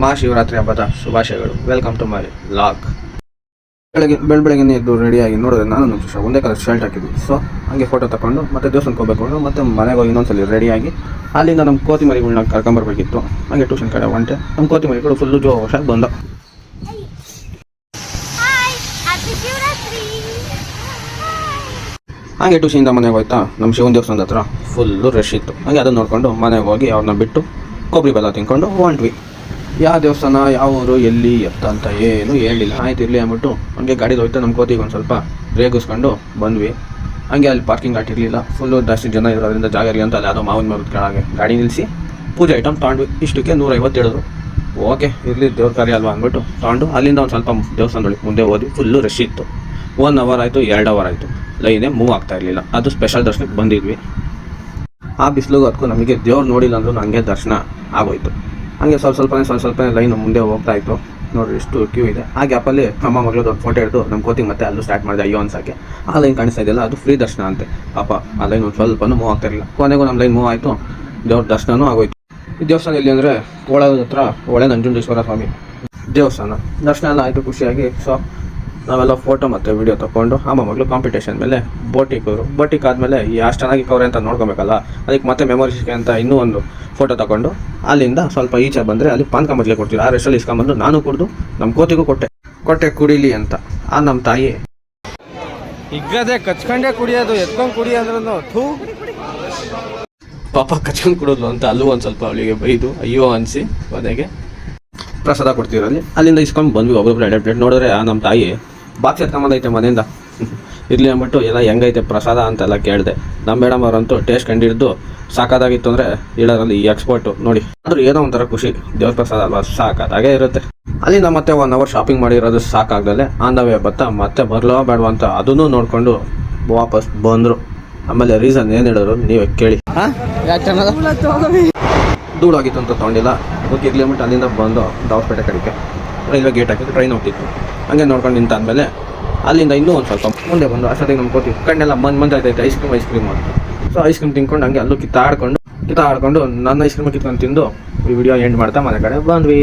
ಮಹಾಶಿವರಾತ್ರಿ ಹಬ್ಬದ ಶುಭಾಶಯಗಳು. Welcome to my vlog. ಬೆಳಗ್ಗೆ ಎದ್ದು ರೆಡಿಯಾಗಿ ನೋಡಿದ್ರೆ ನಾನು ನಮ್ಮ ಒಂದೇ ಕಲರ್ ಶರ್ಟ್ ಹಾಕಿದ್ವಿ. ಸೊ ಹಾಗೆ ಫೋಟೋ ತಗೊಂಡು ಮತ್ತೆ ದೇವಸ್ಥಾನಕ್ಕೆ ಹೋಗ್ಬೇಕು, ಮತ್ತೆ ಮನೆಗೆ ಹೋಗಿ ಇನ್ನೊಂದ್ಸಲಿ ರೆಡಿಯಾಗಿ ಅಲ್ಲಿಂದ ನಮ್ಮ ಕೋತಿ ಮರಿಗಳನ್ನ ಕರ್ಕೊಂಬರ್ಬೇಕಿತ್ತು. ಹಾಗೆ ಟ್ಯೂಷನ್ ಕಡೆ ಹೊಂಟೆ. ನಮ್ಮ ಕೋತಿ ಮರಿಗಳು ಫುಲ್ಲು ಜೋಶಾಗಿ ಬಂದ. ಹಾಗೆ ಟ್ಯೂಷನಿಂದ ಮನೆಗೆ ಹೋಯ್ತಾ ನಮ್ಮ ಶಿವನ ದೇವಸ್ಥಾನದ ಹತ್ರ ಫುಲ್ಲು ರಶ್ ಇತ್ತು. ಹಾಗೆ ಅದನ್ನು ನೋಡಿಕೊಂಡು ಮನೆಗೆ ಹೋಗಿ ಅವ್ರನ್ನ ಬಿಟ್ಟು ಕೊಬ್ಬರಿ ಬೆಲ್ಲ ತಿನ್ಕೊಂಡು ಹೊಂಟ್ವಿ. ಯಾವ ದೇವಸ್ಥಾನ, ಯಾವ ಊರು, ಎಲ್ಲಿ ಎತ್ತ ಅಂತ ಏನು ಹೇಳಿಲ್ಲ. ಆಯ್ತು ಇರಲಿ ಅಂದ್ಬಿಟ್ಟು ಹಂಗೆ ಗಾಡಿಗೆ ಹೋಯ್ತಾ ನಮ್ಮ ಕೋತಿಗೆ ಒಂದು ಸ್ವಲ್ಪ ರೇಗಿಸ್ಕೊಂಡು ಬಂದ್ವಿ. ಹಂಗೆ ಅಲ್ಲಿ ಪಾರ್ಕಿಂಗ್ ಲಾಟ್ ಇರಲಿಲ್ಲ, ಫುಲ್ಲು ಜಾಸ್ತಿ ಜನ ಇರೋದ್ರಿಂದ ಜಾಗ ಇರಲಿ ಅಂತ ಅಲ್ಲಿ ಯಾವುದೋ ಮಾವಿನ ಮರದ ಕೆಳಗೆ ಗಾಡಿ ನಿಲ್ಲಿಸಿ ಪೂಜೆ ಐಟಮ್ ತೊಗೊಂಡ್ವಿ. ಇಷ್ಟಕ್ಕೆ 150 ಹೇಳಿದ್ರು. ಓಕೆ ಇರಲಿ ದೇವ್ರ ಕಾರ್ಯ ಅಲ್ವಾ ಅಂದ್ಬಿಟ್ಟು ತೊಗೊಂಡು ಅಲ್ಲಿಂದ ಒಂದು ಸ್ವಲ್ಪ ದೇವಸ್ಥಾನದೊಳಗೆ ಮುಂದೆ ಹೋದ್ವಿ. ಫುಲ್ಲು ರಶ್ ಇತ್ತು. 1 ಅವರ್ ಆಯಿತು, 2 ಅವರ್ ಆಯಿತು, ಲೈನೇ ಮೂವ್ ಆಗ್ತಾ ಇರಲಿಲ್ಲ. ಅದು ಸ್ಪೆಷಲ್ ದರ್ಶನಕ್ಕೆ ಬಂದಿದ್ವಿ. ಆ ಬಿಸಿಲಿಗೂ ಅದಕ್ಕೂ ನಮಗೆ ದೇವ್ರು ನೋಡಿಲ್ಲ ಅಂದ್ರೂ ನನಗೆ ದರ್ಶನ ಆಗೋಯ್ತು. ಹಾಗೆ ಸ್ವಲ್ಪ ಲೈನು ಮುಂದೆ ಹೋಗ್ತಾ ಇತ್ತು. ನೋಡಿರಿ ಎಷ್ಟು ಕ್ಯೂ ಇದೆ. ಆ ಗ್ಯಾಪಲ್ಲಿ ಅಮ್ಮ ಮಗಳು ದೊಡ್ಡ ಫೋಟೋ ಹಿಡಿದು ನಮ್ಮ ಕೋತಿಗೆ ಮತ್ತೆ ಅಲ್ಲೂ ಸ್ಟಾರ್ಟ್ ಮಾಡಿದೆ ಅಯ್ಯೋ ಅನ್ಸೋಕ್ಕೆ. ಆ ಲೈನ್ ಕಾಣಿಸ್ತಾ ಇದೆಯಲ್ಲ ಅದು ಫ್ರೀ ದರ್ಶನ ಅಂತೆ. ಪಾಪ ಆ ಲೈನ್ ಒಂದು ಸ್ವಲ್ಪನೂ ಮೂವ್ ಆಗ್ತಾ ಇರಲಿಲ್ಲ. ಕೊನೆಗೂ ನಮ್ಮ ಲೈನ್ ಮೂವ್ ಆಯಿತು, ದೇವ್ರ ದರ್ಶನವೂ ಆಗೋಯ್ತು. ಈ ದೇವಸ್ಥಾನ ಎಲ್ಲಿ ಅಂದರೆ ಕೋಳದ ಹತ್ರ ಒಳ್ಳೆ ನಂಜುಂಡೇಶ್ವರ ಸ್ವಾಮಿ ದೇವಸ್ಥಾನ. ದರ್ಶನ ಎಲ್ಲ ಆಯಿತು ಖುಷಿಯಾಗಿ. ಸೊ ನಾವೆಲ್ಲ ಫೋಟೋ ಮತ್ತು ವಿಡಿಯೋ ತೊಗೊಂಡು ಅಮ್ಮ ಮಗಳು ಕಾಂಪಿಟೇಷನ್ ಮೇಲೆ ಬೋಟಿಗೆ ಹೋದರು. ಬೋಟಿಗೆ ಆದಮೇಲೆ ಎಷ್ಟು ಚೆನ್ನಾಗಿ ಕವ್ರೆ ಅಂತ ನೋಡ್ಕೊಬೇಕಲ್ಲ, ಅದಕ್ಕೆ ಮತ್ತೆ ಮೆಮೊರೀಸ್ಗೆ ಅಂತ ಇನ್ನೂ ಒಂದು ಫೋಟೋ ತಗೊಂಡು ಅಲ್ಲಿಂದ ಸ್ವಲ್ಪ ಈಚೆ ಬಂದರೆ ಅಲ್ಲಿ ಪಾನಕ ಮಜ್ಜಿಗೆ ಕೊಡ್ತೀವಿ. ಆ ರೆಸ್ಟಲ್ಲಿ ಇಸ್ಕೊಂಬಂದು ನಾನು ಕುಡಿದು ನಮ್ಮ ಕೋತಿಗೂ ಕೊಟ್ಟೆ ಕುಡೀಲಿ ಅಂತ. ಆ ನಮ್ಮ ತಾಯಿ ಹಿಗ್ಗದೆ ಕಚ್ಕೊಂಡೇ ಕುಡಿಯೋದು, ಎತ್ಕೊಂಡು ಕುಡಿಯೋದ್ರೂ ಪಾಪ ಕಚ್ಕೊಂಡು ಕುಡೋದು ಅಂತ ಅಲ್ಲೂ ಒಂದು ಸ್ವಲ್ಪ ಅವಳಿಗೆ ಬೈದು ಅಯ್ಯೋ ಅನಿಸಿ ಕೊನೆಗೆ ಪ್ರಸಾದ ಕೊಡ್ತೀರಲ್ಲಿ ಅಲ್ಲಿಂದ ಇಸ್ಕೊಂಡು ಬಂದ್ವಿ. ಒಬ್ಬೊಬ್ರು 2 ಪ್ಲೇಟ್. ನೋಡಿದ್ರೆ ಆ ನಮ್ಮ ತಾಯಿ ಬಾಕ್ಸ್ ಎತ್ಕೊಂಬಂದೈತೆ ಮನೆಯಿಂದ. ಇರಲಿ ಅಂದ್ಬಿಟ್ಟು ಎಲ್ಲ ಹೆಂಗೈತೆ ಪ್ರಸಾದ ಅಂತೆಲ್ಲ ಕೇಳಿದೆ. ನಮ್ಮ ಮೇಡಮ್ ಅವರಂತೂ ಟೇಸ್ಟ್ ಕಂಡಿದ್ದು ಸಾಕಾದಾಗಿತ್ತು ಅಂದರೆ ಹೇಳೋದ್ರಲ್ಲಿ ಎಕ್ಸ್ಪರ್ಟು ನೋಡಿ. ಆದರೂ ಏನೋ ಒಂಥರ ಖುಷಿ, ದೇವ್ರ ಪ್ರಸಾದ ಅಲ್ವಾ, ಸಾಕಾದಾಗೇ ಇರುತ್ತೆ. ಅಲ್ಲಿಂದ ಮತ್ತೆ 1 ಅವರ್ ಶಾಪಿಂಗ್ ಮಾಡಿರೋದು ಸಾಕಾಗ್ದಲೆ ಆನ್ ದ ವೇ ಬತ್ತಾ ಮತ್ತೆ ಬರಲೋ ಬೇಡವಾ ಅಂತ ಅದನ್ನೂ ನೋಡಿಕೊಂಡು ವಾಪಸ್ ಬಂದರು. ಆಮೇಲೆ ರೀಸನ್ ಏನು ಹೇಳೋರು ನೀವೇ ಕೇಳಿ. ಧೂಳಾಗಿತ್ತು ಅಂತ ತೊಗೊಂಡಿಲ್ಲ. ಓಕೆ ಇರಲಿ ಅಂದ್ಬಿಟ್ಟು ಅಲ್ಲಿಂದ ಬಂದು ದಾವಸ್ಪೇಟೆ ಕಡೆಗೆ ರೈಲ್ವೆ ಗೇಟ್ ಹಾಕಿದ್ದು ಟ್ರೈನ್ ಹೋಗ್ತಿತ್ತು. ಹಾಗೆ ನೋಡ್ಕೊಂಡು ನಿಂತಾದ್ಮೇಲೆ ಅಲ್ಲಿಂದ ಇನ್ನೂ ಒಂದು ಸ್ವಲ್ಪ ಮುಂದೆ ಬಂದು ಅಷ್ಟೊತ್ತಿಗೆ ನಮ್ಮ ಕೋತಿ ಕಣ್ಣೆಲ್ಲ ಮಂದಾಯ್ತೈತೆ ಐಸ್ ಕ್ರೀಮ್ ಅಂತ. ಸೊ ಐಸ್ ಕ್ರೀಮ್ ತಿನ್ಕೊಂಡು ಹಂಗೆ ಅಲ್ಲೂ ಕಿತ್ತಾಡ್ಕೊಂಡು ನನ್ನ ಐಸ್ ಕ್ರೀಮ್ ಕಿತ್ಕೊಂಡು ತಿಂದು ಈ ವಿಡಿಯೋ ಎಂಡ್ ಮಾಡ್ತಾ ಮನೆ ಕಡೆ ಬಂದ್ವಿ.